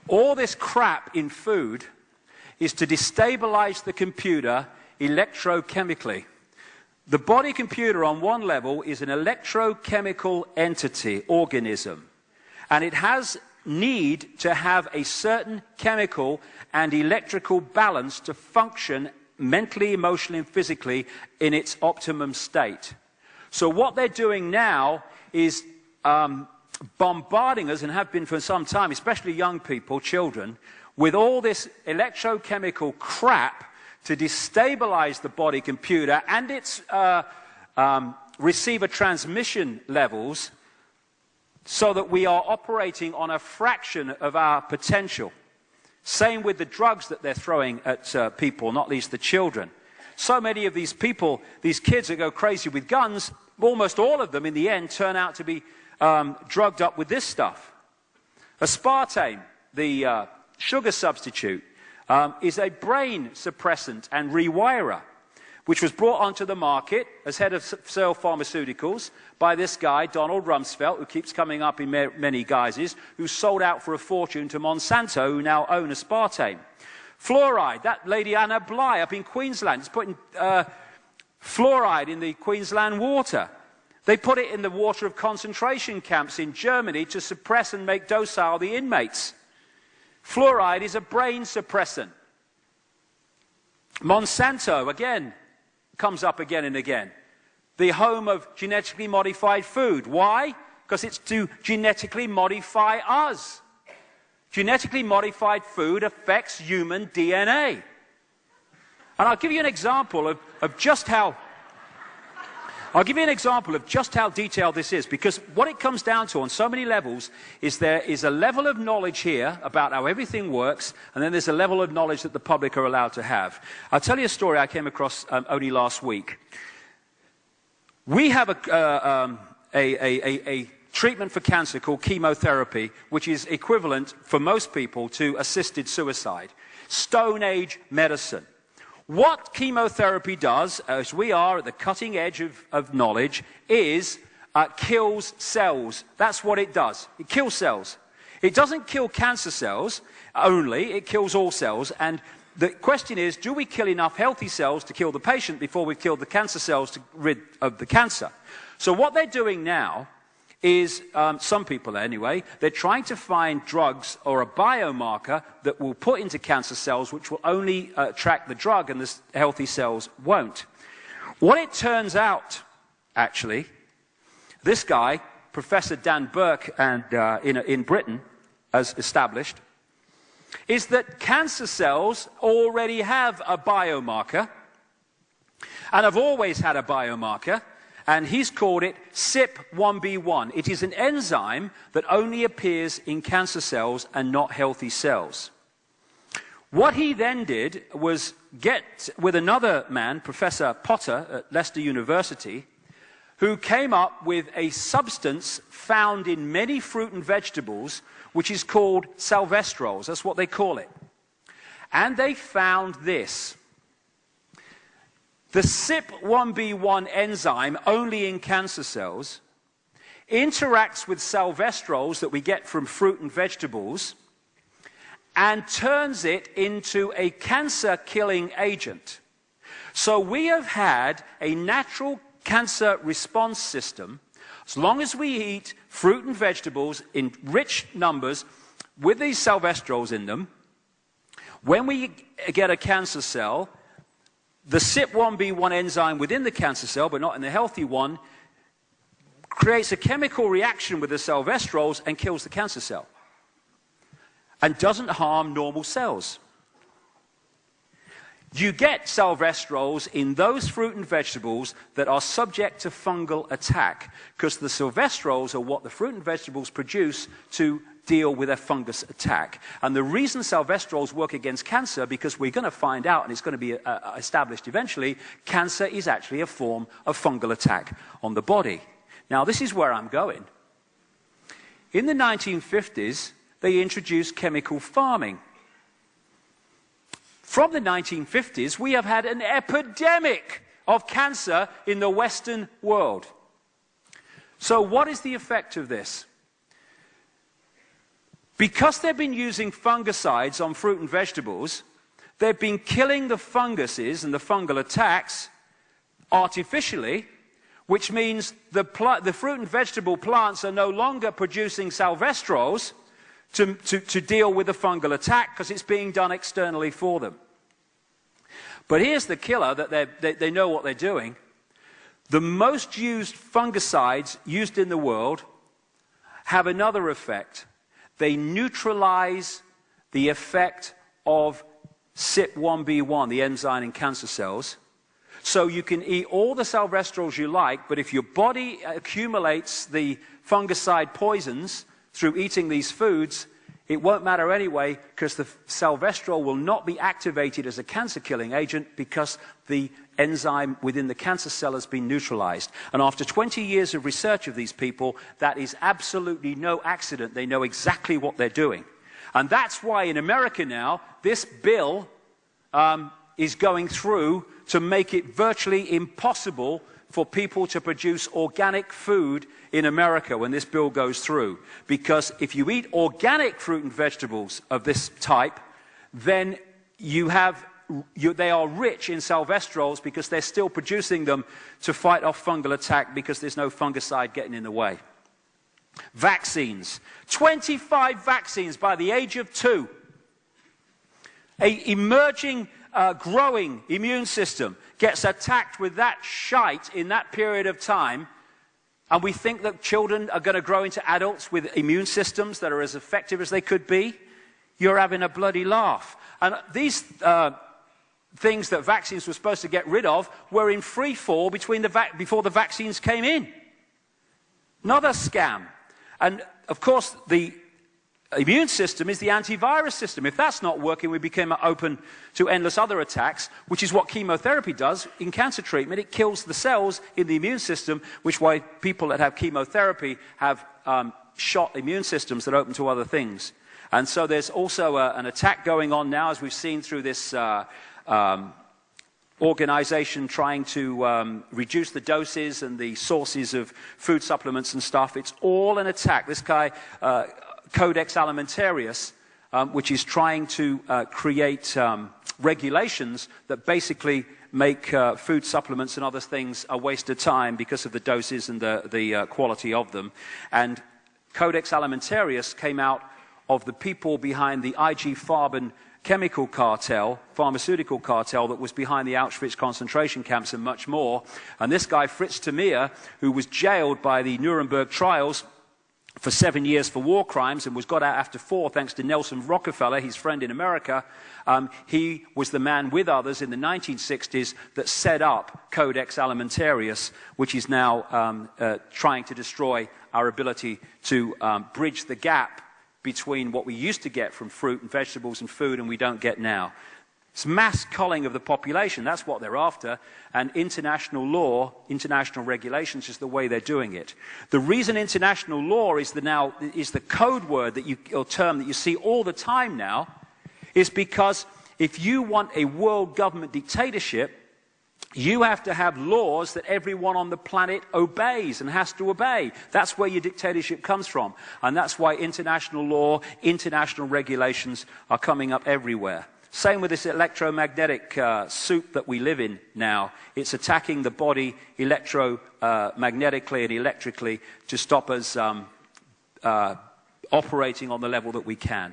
All this crap in food is to destabilize the computer electrochemically. The body computer on one level is an electrochemical entity, organism, and it has need to have a certain chemical and electrical balance to function mentally, emotionally, and physically in its optimum state. So what they're doing now is bombarding us, and have been for some time, especially young people, children, with all this electrochemical crap to destabilize the body computer and its receiver transmission levels so that we are operating on a fraction of our potential. Same with the drugs that they're throwing at people, not least the children. So many of these people, these kids that go crazy with guns, almost all of them in the end turn out to be drugged up with this stuff. Aspartame, the sugar substitute, is a brain suppressant and rewirer, which was brought onto the market as head of Cell Pharmaceuticals by this guy, Donald Rumsfeld, who keeps coming up in many guises, who sold out for a fortune to Monsanto, who now own aspartame. Fluoride, that lady Anna Bligh up in Queensland is putting fluoride in the Queensland water. They put it in the water of concentration camps in Germany to suppress and make docile the inmates. Fluoride is a brain suppressant. Monsanto, again, comes up again and again. The home of genetically modified food. Why? Because it's to genetically modify us. Genetically modified food affects human DNA. And I'll give you an example of just how detailed this is, because what it comes down to on so many levels is there is a level of knowledge here about how everything works, and then there's a level of knowledge that the public are allowed to have. I'll tell you a story I came across only last week. We have a treatment for cancer called chemotherapy, which is equivalent for most people to assisted suicide. Stone Age medicine. What chemotherapy does, as we are at the cutting edge of knowledge, is kills cells. That's what it does. It kills cells. It doesn't kill cancer cells only, it kills all cells. And the question is, do we kill enough healthy cells to kill the patient before we've killed the cancer cells to rid of the cancer? So what they're doing now is, some people anyway, they're trying to find drugs or a biomarker that will put into cancer cells which will only track the drug and the healthy cells won't. What it turns out, actually, this guy, Professor Dan Burke and, in Britain, has established, is that cancer cells already have a biomarker and have always had a biomarker. And he's called it CYP1B1. It is an enzyme that only appears in cancer cells and not healthy cells. What he then did was get with another man, Professor Potter at Leicester University, who came up with a substance found in many fruit and vegetables, which is called salvestrols. That's what they call it. And they found this. The CYP1B1 enzyme, only in cancer cells, interacts with salvestrols that we get from fruit and vegetables and turns it into a cancer-killing agent. So we have had a natural cancer response system. As long as we eat fruit and vegetables in rich numbers with these salvestrols in them, when we get a cancer cell, the CYP1B1 enzyme within the cancer cell, but not in the healthy one, creates a chemical reaction with the salvestrols and kills the cancer cell. And doesn't harm normal cells. You get salvestrols in those fruit and vegetables that are subject to fungal attack, because the salvestrols are what the fruit and vegetables produce to deal with a fungus attack. And the reason salvestrols work against cancer, because we're going to find out, and it's going to be established eventually, cancer is actually a form of fungal attack on the body. Now, this is where I'm going. In the 1950s, they introduced chemical farming. From the 1950s, we have had an epidemic of cancer in the Western world. So what is the effect of this? Because they've been using fungicides on fruit and vegetables, they've been killing the funguses and the fungal attacks artificially, which means the fruit and vegetable plants are no longer producing salvestrols to deal with the fungal attack because it's being done externally for them. But here's the killer that they know what they're doing. The most used fungicides used in the world have another effect. They neutralize the effect of CYP1B1, the enzyme in cancer cells. So you can eat all the salvestrols you like, but if your body accumulates the fungicide poisons through eating these foods, it won't matter anyway, because the salvestrol will not be activated as a cancer-killing agent because the enzyme within the cancer cell has been neutralized. And after 20 years of research of these people, that is absolutely no accident. They know exactly what they're doing. And that's why in America now, this bill is going through to make it virtually impossible for people to produce organic food in America when this bill goes through. Because if you eat organic fruit and vegetables of this type, then they are rich in salvestrols because they're still producing them to fight off fungal attack because there's no fungicide getting in the way. Vaccines. 25 vaccines by the age of 2. An emerging, growing immune system gets attacked with that shite in that period of time, and we think that children are going to grow into adults with immune systems that are as effective as they could be. You're having a bloody laugh. And these things that vaccines were supposed to get rid of were in free fall before the vaccines came in. Another scam. And of course, the immune system is the antivirus system. If that's not working, we become open to endless other attacks, which is what chemotherapy does in cancer treatment. It kills the cells in the immune system, which is why people that have chemotherapy have shot immune systems that are open to other things. And so there's also an attack going on now, as we've seen through this organization trying to reduce the doses and the sources of food supplements and stuff. It's all an attack. This guy, Codex Alimentarius, which is trying to create regulations that basically make food supplements and other things a waste of time because of the doses and the quality of them. And Codex Alimentarius came out of the people behind the IG Farben chemical cartel, pharmaceutical cartel that was behind the Auschwitz concentration camps and much more. And this guy, Fritz Tamiya, who was jailed by the Nuremberg trials for 7 years for war crimes and was got out after 4 thanks to Nelson Rockefeller, his friend in America. He was the man with others in the 1960s that set up Codex Alimentarius, which is now trying to destroy our ability to bridge the gap between what we used to get from fruit and vegetables and food and we don't get now. It's mass culling of the population. That's what they're after. And international law, international regulations is the way they're doing it. The reason international law is the code word or term that you see all the time now is because if you want a world government dictatorship, you have to have laws that everyone on the planet obeys and has to obey. That's where your dictatorship comes from. And that's why international law, international regulations are coming up everywhere. Same with this electromagnetic soup that we live in now. It's attacking the body electromagnetically and electrically to stop us operating on the level that we can.